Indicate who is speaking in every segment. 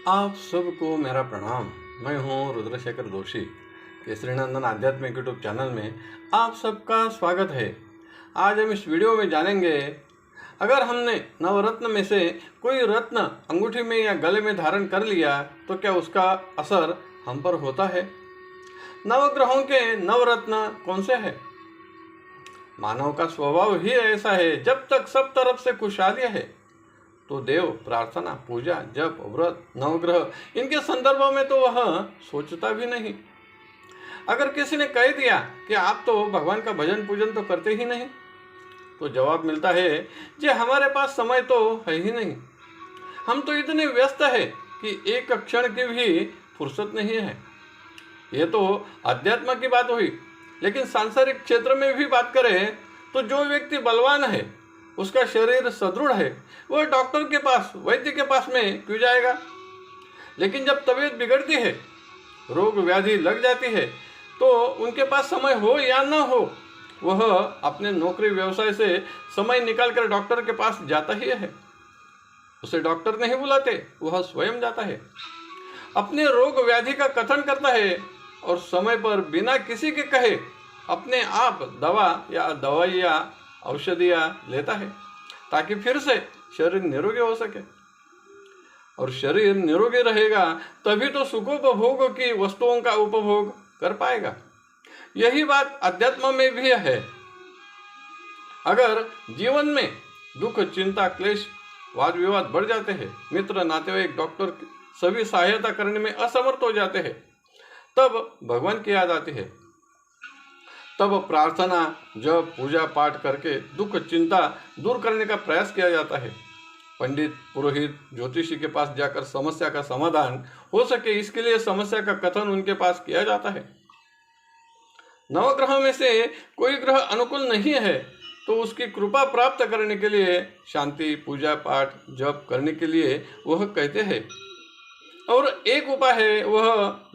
Speaker 1: आप सबको मेरा प्रणाम। मैं हूं रुद्रशेखर जोशी। केसरी नंदन आध्यात्मिक यूट्यूब चैनल में आप सबका स्वागत है। आज हम इस वीडियो में जानेंगे, अगर हमने नवरत्न में से कोई रत्न अंगूठी में या गले में धारण कर लिया तो क्या उसका असर हम पर होता है। नवग्रहों के नवरत्न कौन से हैं? मानव का स्वभाव ही ऐसा है, जब तक सब तरफ से खुशहाली है तो देव, प्रार्थना, पूजा, जप, व्रत, नवग्रह इनके संदर्भों में तो वह सोचता भी नहीं। अगर किसी ने कह दिया कि आप तो भगवान का भजन पूजन तो करते ही नहीं, तो जवाब मिलता है कि हमारे पास समय तो है ही नहीं। हम तो इतने व्यस्त है कि एक क्षण की भी फुर्सत नहीं है। ये तो अध्यात्म की बात हुई, लेकिन सांसारिक क्षेत्र में भी बात करें तो जो व्यक्ति बलवान है, उसका शरीर सुदृढ़ है, वह डॉक्टर के पास, वैद्य के पास में क्यों जाएगा। लेकिन जब तबीयत बिगड़ती है, रोग व्याधि लग जाती है, तो उनके पास समय हो या न हो, वह अपने नौकरी व्यवसाय से समय निकालकर डॉक्टर के पास जाता ही है। उसे डॉक्टर नहीं बुलाते, वह स्वयं जाता है, अपने रोग व्याधि का कथन करता है और समय पर बिना किसी के कहे अपने आप दवा या दवाइयाँ, औषधियाँ लेता है, ताकि फिर से शरीर निरोगी हो सके। और शरीर निरोगी रहेगा तभी तो सुखोपभोग की वस्तुओं का उपभोग कर पाएगा। यही बात अध्यात्म में भी है। अगर जीवन में दुख, चिंता, क्लेश, वाद विवाद बढ़ जाते हैं, मित्र, नातेवाईक, डॉक्टर सभी सहायता करने में असमर्थ हो जाते हैं, तब भगवान की याद आती है। तब प्रार्थना, जप, पूजा पाठ करके दुख, चिंता दूर करने का प्रयास किया जाता है। पंडित, पुरोहित, ज्योतिषी के पास जाकर समस्या का समाधान हो सके, इसके लिए समस्या का कथन उनके पास किया जाता है। नवग्रहों में से कोई ग्रह अनुकूल नहीं है तो उसकी कृपा प्राप्त करने के लिए शांति, पूजा पाठ, जप करने के लिए वह कहते हैं। और एक उपाय है, वह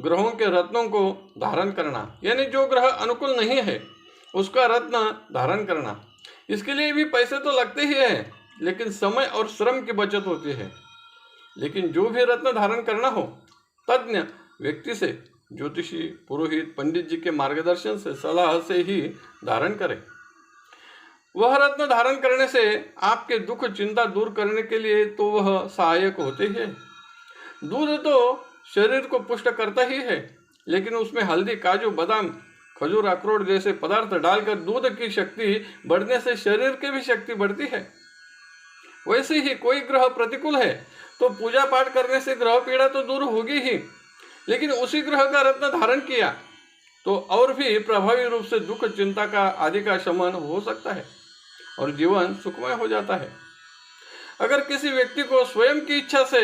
Speaker 1: ग्रहों के रत्नों को धारण करना, यानी जो ग्रह अनुकूल नहीं है उसका रत्न धारण करना। इसके लिए भी पैसे तो लगते ही हैं, लेकिन समय और श्रम की बचत होती है। लेकिन जो भी रत्न धारण करना हो, तज्ञ व्यक्ति से, ज्योतिषी, पुरोहित, पंडित जी के मार्गदर्शन से, सलाह से ही धारण करें। वह रत्न धारण करने से आपके दुख, चिंता दूर करने के लिए तो वह सहायक होते ही है। दूध तो शरीर को पुष्ट करता ही है, लेकिन उसमें हल्दी, काजू, बादाम, खजूर, अखरोट जैसे पदार्थ डालकर दूध की शक्ति बढ़ने से शरीर की भी शक्ति बढ़ती है। वैसे ही कोई ग्रह प्रतिकूल है तो पूजा पाठ करने से ग्रह पीड़ा तो दूर होगी ही, लेकिन उसी ग्रह का रत्न धारण किया तो और भी प्रभावी रूप से दुख, चिंता का आदि का शमन हो सकता है और जीवन सुखमय हो जाता है। अगर किसी व्यक्ति को स्वयं की इच्छा से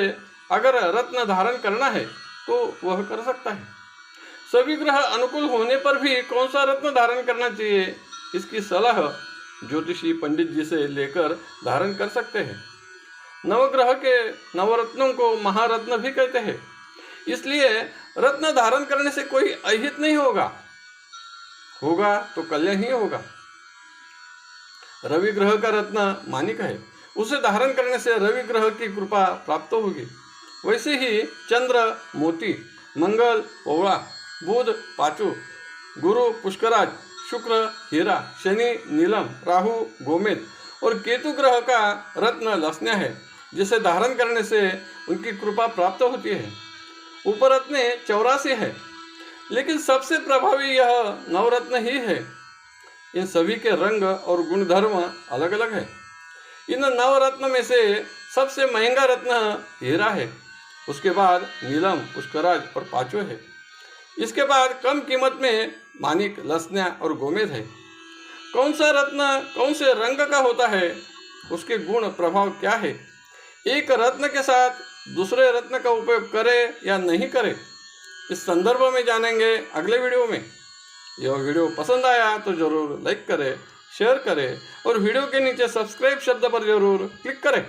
Speaker 1: अगर रत्न धारण करना है तो वह कर सकता है। सभी ग्रह अनुकूल होने पर भी कौन सा रत्न धारण करना चाहिए, इसकी सलाह ज्योतिषी, पंडित जी से लेकर धारण कर सकते हैं। नवग्रह के नवरत्नों को महारत्न भी कहते हैं, इसलिए रत्न धारण करने से कोई अहित नहीं होगा तो कल्याण ही होगा। रवि ग्रह का रत्न माणिक है, उसे धारण करने से रवि ग्रह की कृपा प्राप्त होगी। वैसे ही चंद्र मोती, मंगल ओवळा, बुध पाचू, गुरु पुष्कराज, शुक्र हीरा, शनि नीलम, राहु गोमेद और केतु ग्रह का रत्न लसन्या है, जिसे धारण करने से उनकी कृपा प्राप्त होती है। उपरत्न 84 है, लेकिन सबसे प्रभावी यह नवरत्न ही है। इन सभी के रंग और गुणधर्म अलग अलग है। इन नवरत्न में से सबसे महंगा रत्न हीरा है, उसके बाद नीलम, पुष्कराज और पाचो है। इसके बाद कम कीमत में माणिक, लसन्या और गोमेद है। कौन सा रत्न कौन से रंग का होता है, उसके गुण प्रभाव क्या है, एक रत्न के साथ दूसरे रत्न का उपयोग करें या नहीं करें, इस संदर्भ में जानेंगे अगले वीडियो में। यह वीडियो पसंद आया तो जरूर लाइक करें, शेयर करें और वीडियो के नीचे सब्सक्राइब शब्द पर जरूर क्लिक करें।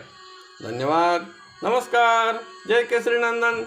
Speaker 1: धन्यवाद। नमस्कार। जय केसरी नंदन।